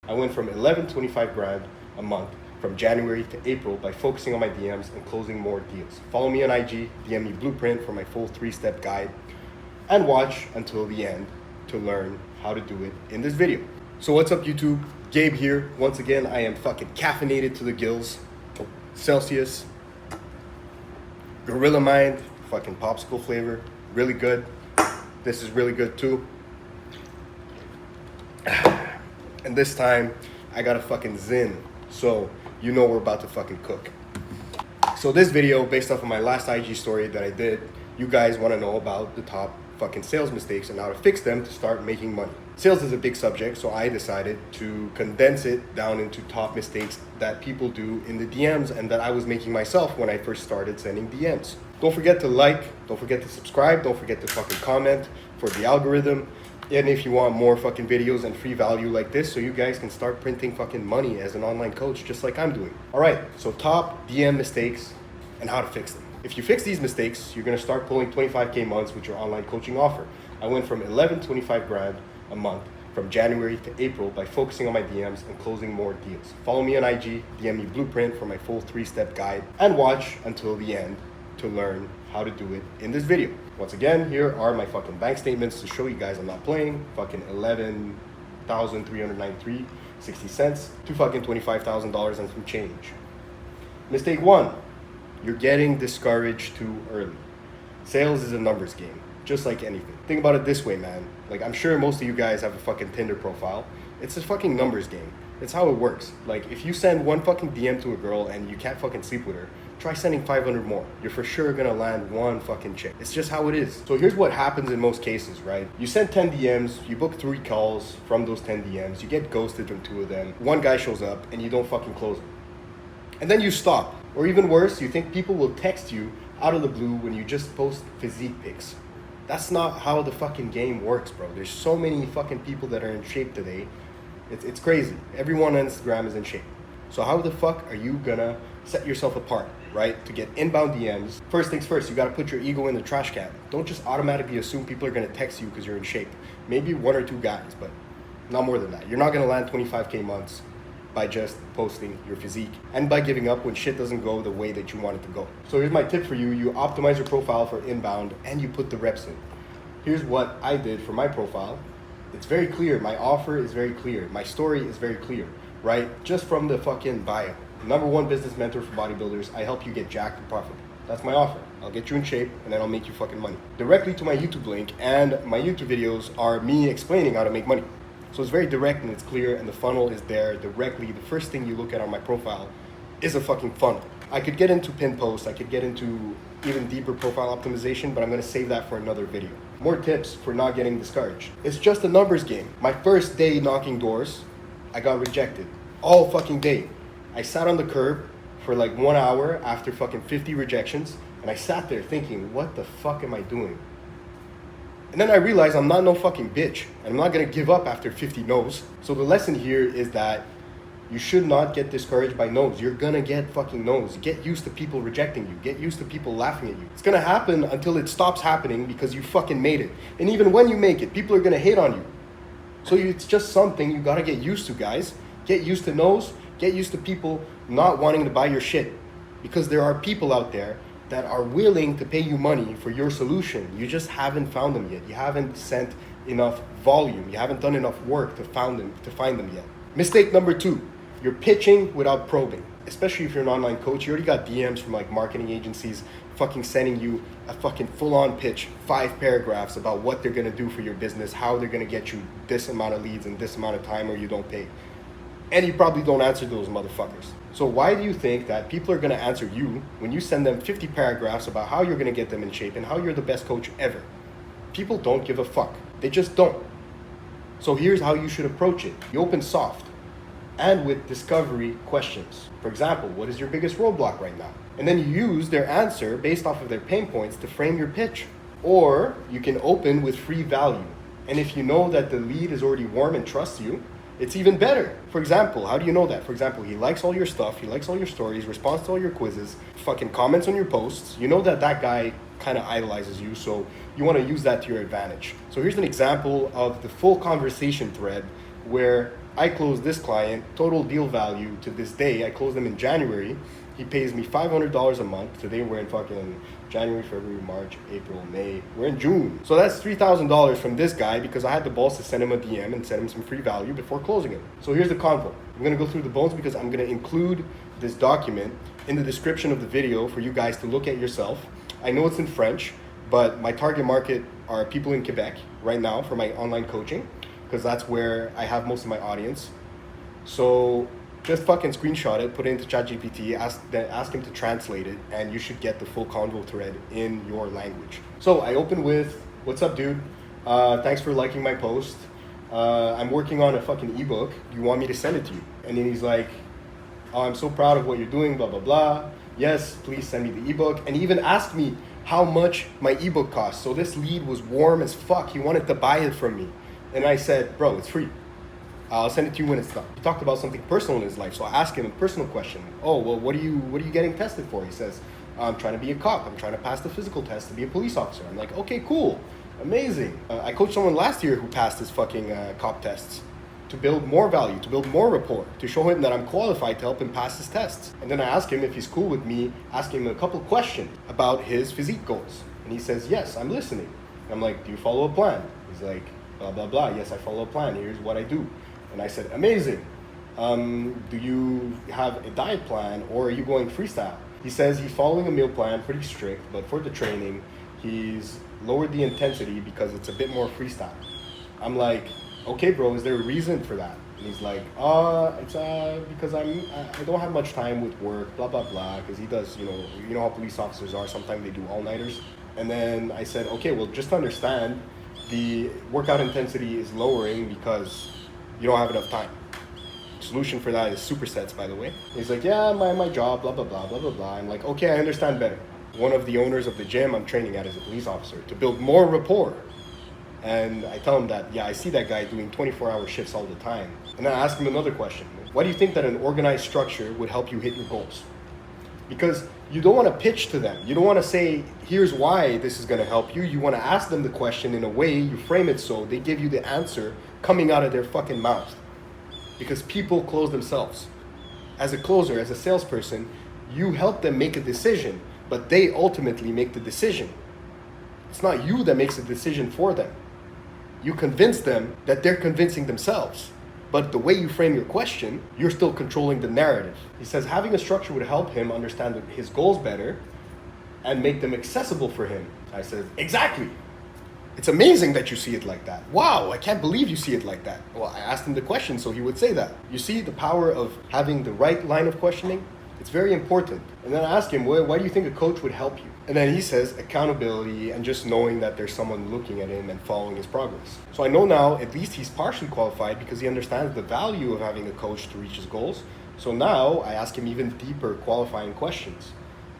I went from 25 grand a month from January to April by focusing on my DMs and closing more deals. Follow me on IG, DM me Blueprint for my full 3-step guide, and watch until the end to learn how to do it in this video. So what's up YouTube? Gabe here. Once again, I am fucking caffeinated to the gills. Celsius, Gorilla Mind, fucking popsicle flavor, really good. This is really good too. And this time, I got a fucking Zin, so you know we're about to fucking cook. So this video, based off of my last IG story that I did, you guys want to know about the top fucking sales mistakes and how to fix them to start making money. Sales is a big subject, so I decided to condense it down into top mistakes that people do in the DMs and that I was making myself when I first started sending DMs. Don't forget to like, don't forget to subscribe, don't forget to fucking comment for the algorithm. And if you want more fucking videos and free value like this, so you guys can start printing fucking money as an online coach, just like I'm doing. All right, so top DM mistakes and how to fix them. If you fix these mistakes, you're gonna start pulling 25K months with your online coaching offer. I went from 25 grand a month from January to April by focusing on my DMs and closing more deals. Follow me on IG, DM me Blueprint for my full 3-step guide, and watch until the end to learn how to do it in this video. Once again, here are my fucking bank statements to show you guys I'm not playing. Fucking 11,393.60 cents to fucking $25,000 and some change. Mistake 1, you're getting discouraged too early. Sales is a numbers game, just like anything. Think about it this way, man. Like, I'm sure most of you guys have a fucking Tinder profile. It's a fucking numbers game. It's how it works. Like, if you send one fucking DM to a girl and you can't fucking sleep with her, try sending 500 more. You're for sure gonna land one fucking chick. It's just how it is. So here's what happens in most cases, right? You send 10 DMs, you book 3 calls from those 10 DMs, you get ghosted from 2 of them, one guy shows up and you don't fucking close him. And then you stop. Or even worse, you think people will text you out of the blue when you just post physique pics. That's not how the fucking game works, bro. There's so many fucking people that are in shape today. It's crazy. Everyone on Instagram is in shape. So how the fuck are you gonna set yourself apart, right? To get inbound DMs. First things first, you gotta put your ego in the trash can. Don't just automatically assume people are gonna text you because you're in shape. Maybe 1 or 2 guys, but not more than that. You're not gonna land 25K months by just posting your physique and by giving up when shit doesn't go the way that you want it to go. So here's my tip for you. You optimize your profile for inbound and you put the reps in. Here's what I did for my profile. It's very clear. My offer is very clear. My story is very clear, right? Just from the fucking bio. #1 business mentor for bodybuilders. I help you get jacked and profitable. That's my offer. I'll get you in shape and then I'll make you fucking money. Directly to my YouTube link, and my YouTube videos are me explaining how to make money. So it's very direct and it's clear, and the funnel is there directly. The first thing you look at on my profile is a fucking funnel. I could get into pin posts, I could get into even deeper profile optimization, but I'm gonna save that for another video. More tips for not getting discouraged. It's just a numbers game. My first day knocking doors, I got rejected. All fucking day. I sat on the curb for like 1 hour after fucking 50 rejections, and I sat there thinking, what the fuck am I doing? And then I realized I'm not no fucking bitch, and I'm not gonna give up after 50 no's. So the lesson here is that you should not get discouraged by no's. You're gonna get fucking no's. Get used to people rejecting you. Get used to people laughing at you. It's gonna happen until it stops happening because you fucking made it. And even when you make it, people are gonna hate on you. So it's just something you gotta get used to, guys. Get used to no's. Get used to people not wanting to buy your shit. Because there are people out there that are willing to pay you money for your solution. You just haven't found them yet. You haven't sent enough volume. You haven't done enough work to find them yet. Mistake number 2, you're pitching without probing. Especially if you're an online coach, you already got DMs from like marketing agencies fucking sending you a fucking full-on pitch, 5 paragraphs about what they're gonna do for your business, how they're gonna get you this amount of leads in this amount of time or you don't pay. And you probably don't answer those motherfuckers. So why do you think that people are gonna answer you when you send them 50 paragraphs about how you're gonna get them in shape and how you're the best coach ever? People don't give a fuck. They just don't. So here's how you should approach it. You open soft and with discovery questions. For example, what is your biggest roadblock right now? And then you use their answer based off of their pain points to frame your pitch. Or you can open with free value. And if you know that the lead is already warm and trusts you, it's even better. For example, how do you know that? For example, he likes all your stuff, he likes all your stories, responds to all your quizzes, fucking comments on your posts. You know that that guy kind of idolizes you, so you want to use that to your advantage. So here's an example of the full conversation thread where I closed this client, total deal value to this day, I closed them in January. He pays me $500 a month. Today we're in fucking January, February, March, April, May. We're in June. So that's $3,000 from this guy because I had the balls to send him a DM and send him some free value before closing him. So here's the convo. I'm gonna go through the bones because I'm gonna include this document in the description of the video for you guys to look at yourself. I know it's in French, but my target market are people in Quebec right now for my online coaching because that's where I have most of my audience. So just fucking screenshot it, put it into ChatGPT, ask him to translate it, and you should get the full convo thread in your language. So I open with, what's up, dude? Thanks for liking my post. I'm working on a fucking ebook. Do you want me to send it to you? And then he's like, oh, I'm so proud of what you're doing, blah, blah, blah. Yes, please send me the ebook. And he even asked me how much my ebook costs. So this lead was warm as fuck. He wanted to buy it from me. And I said, bro, it's free. I'll send it to you when it's done. He talked about something personal in his life, so I asked him a personal question. Oh, well, what are you getting tested for? He says, I'm trying to be a cop. I'm trying to pass the physical test to be a police officer. I'm like, okay, cool, amazing. I coached someone last year who passed his fucking cop tests to build more value, to build more rapport, to show him that I'm qualified to help him pass his tests. And then I asked him if he's cool with me asking him a couple questions about his physique goals. And he says, yes, I'm listening. And I'm like, do you follow a plan? He's like, blah, blah, blah. Yes, I follow a plan. Here's what I do. And I said, amazing. Do you have a diet plan or are you going freestyle? He says he's following a meal plan, pretty strict, but for the training, he's lowered the intensity because it's a bit more freestyle. I'm like, okay, bro, is there a reason for that? And he's like, it's because I don't have much time with work, blah, blah, blah, because he does, you know how police officers are, sometimes they do all-nighters. And then I said, okay, well, just understand the workout intensity is lowering because you don't have enough time. Solution for that is supersets, by the way. He's like, yeah, my job, blah, blah, blah, blah, blah, blah. I'm like, okay, I understand better. One of the owners of the gym I'm training at is a police officer to build more rapport. And I tell him that, yeah, I see that guy doing 24-hour shifts all the time. And then I ask him another question. Why do you think that an organized structure would help you hit your goals? Because you don't want to pitch to them. You don't want to say, here's why this is going to help you. You want to ask them the question in a way, you frame it so they give you the answer coming out of their fucking mouth. Because people close themselves. As a closer, as a salesperson, you help them make a decision, but they ultimately make the decision. It's not you that makes the decision for them. You convince them that they're convincing themselves. But the way you frame your question, you're still controlling the narrative. He says having a structure would help him understand his goals better and make them accessible for him. I said, exactly. It's amazing that you see it like that. Wow, I can't believe you see it like that. Well, I asked him the question, so he would say that. You see the power of having the right line of questioning? It's very important. And then I asked him, why do you think a coach would help you? And then he says accountability and just knowing that there's someone looking at him and following his progress. So I know now at least he's partially qualified because he understands the value of having a coach to reach his goals. So now I ask him even deeper qualifying questions.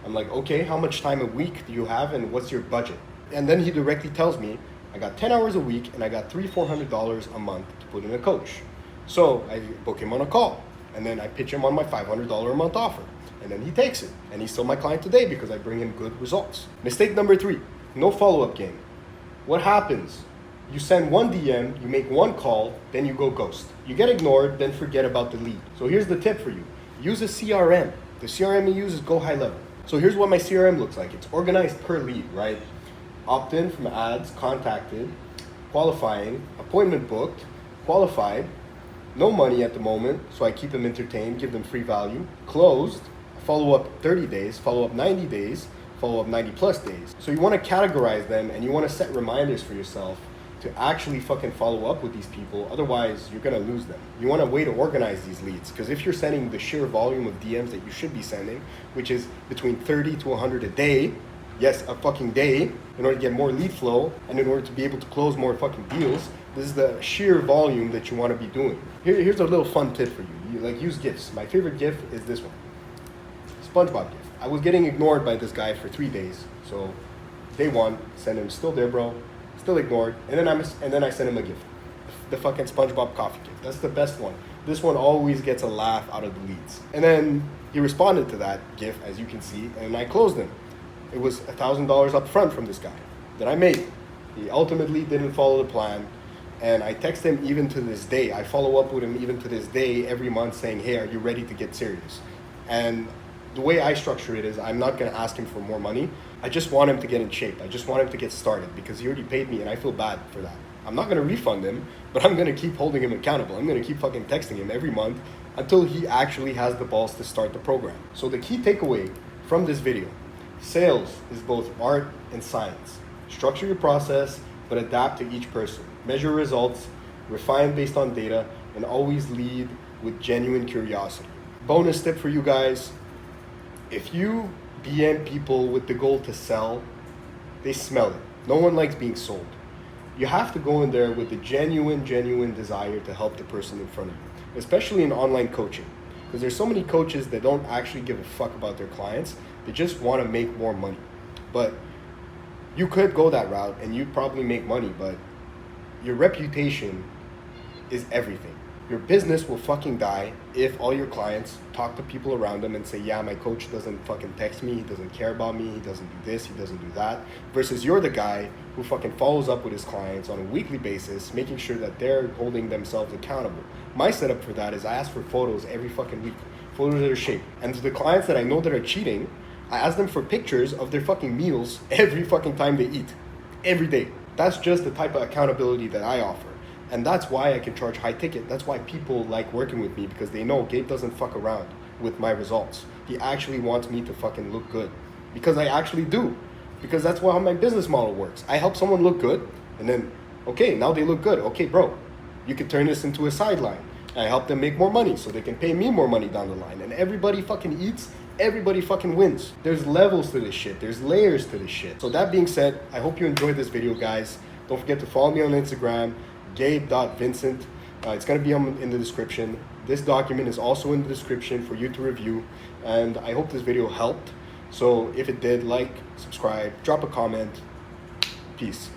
I'm like, okay, how much time a week do you have and what's your budget? And then he directly tells me, I got 10 hours a week and I got $300-400 a month to put in a coach. So I book him on a call and then I pitch him on my $500 a month offer. And then he takes it. And he's still my client today because I bring him good results. Mistake number 3, no follow-up game. What happens? You send one DM, you make one call, then you go ghost. You get ignored, then forget about the lead. So here's the tip for you. Use a CRM. The CRM you use is Go High Level. So here's what my CRM looks like. It's organized per lead, right? Opt-in from ads, contacted, qualifying, appointment booked, qualified, no money at the moment, so I keep them entertained, give them free value, closed, follow up 30 days, follow up 90 days, follow up 90 plus days. So you want to categorize them and you want to set reminders for yourself to actually fucking follow up with these people. Otherwise, you're going to lose them. You want a way to organize these leads because if you're sending the sheer volume of DMs that you should be sending, which is between 30 to 100 a day, yes, a fucking day, in order to get more lead flow and in order to be able to close more fucking deals, this is the sheer volume that you want to be doing. Here's a little fun tip for you. Like, use GIFs. My favorite GIF is this one. SpongeBob GIF. I was getting ignored by this guy for 3 days. So day 1, send him, still there, bro. Still ignored. And then I send him a GIF. The fucking SpongeBob coffee GIF. That's the best one. This one always gets a laugh out of the leads. And then he responded to that GIF, as you can see, and I closed him. It was $1,000 up front from this guy that I made. He ultimately didn't follow the plan. And I text him even to this day. I follow up with him even to this day every month saying, hey, are you ready to get serious? And the way I structure it is I'm not going to ask him for more money. I just want him to get in shape. I just want him to get started because he already paid me and I feel bad for that. I'm not going to refund him, but I'm going to keep holding him accountable. I'm going to keep fucking texting him every month until he actually has the balls to start the program. So the key takeaway from this video, sales is both art and science. Structure your process, but adapt to each person. Measure results, refine based on data, and always lead with genuine curiosity. Bonus tip for you guys, if you DM people with the goal to sell, they smell it. No one likes being sold. You have to go in there with the genuine desire to help the person in front of you, especially in online coaching. Because there's so many coaches that don't actually give a fuck about their clients. They just want to make more money. But you could go that route and you'd probably make money, but your reputation is everything. Your business will fucking die if all your clients talk to people around them and say, yeah, my coach doesn't fucking text me, he doesn't care about me, he doesn't do this, he doesn't do that, versus you're the guy who fucking follows up with his clients on a weekly basis, making sure that they're holding themselves accountable. My setup for that is I ask for photos every fucking week, photos that are shaped. And to the clients that I know that are cheating, I ask them for pictures of their fucking meals every fucking time they eat, every day. That's just the type of accountability that I offer. And that's why I can charge high ticket. That's why people like working with me, because they know Gabe doesn't fuck around with my results. He actually wants me to fucking look good, because I actually do. Because that's how my business model works. I help someone look good, and then, okay, now they look good. Okay, bro, you can turn this into a sideline. I help them make more money so they can pay me more money down the line. And everybody fucking eats, everybody fucking wins. There's levels to this shit. There's layers to this shit. So that being said, I hope you enjoyed this video, guys. Don't forget to follow me on Instagram, gabe.vincent. It's going to be in the description. This document is also in the description for you to review. And I hope this video helped. So if it did, like, subscribe, drop a comment. Peace.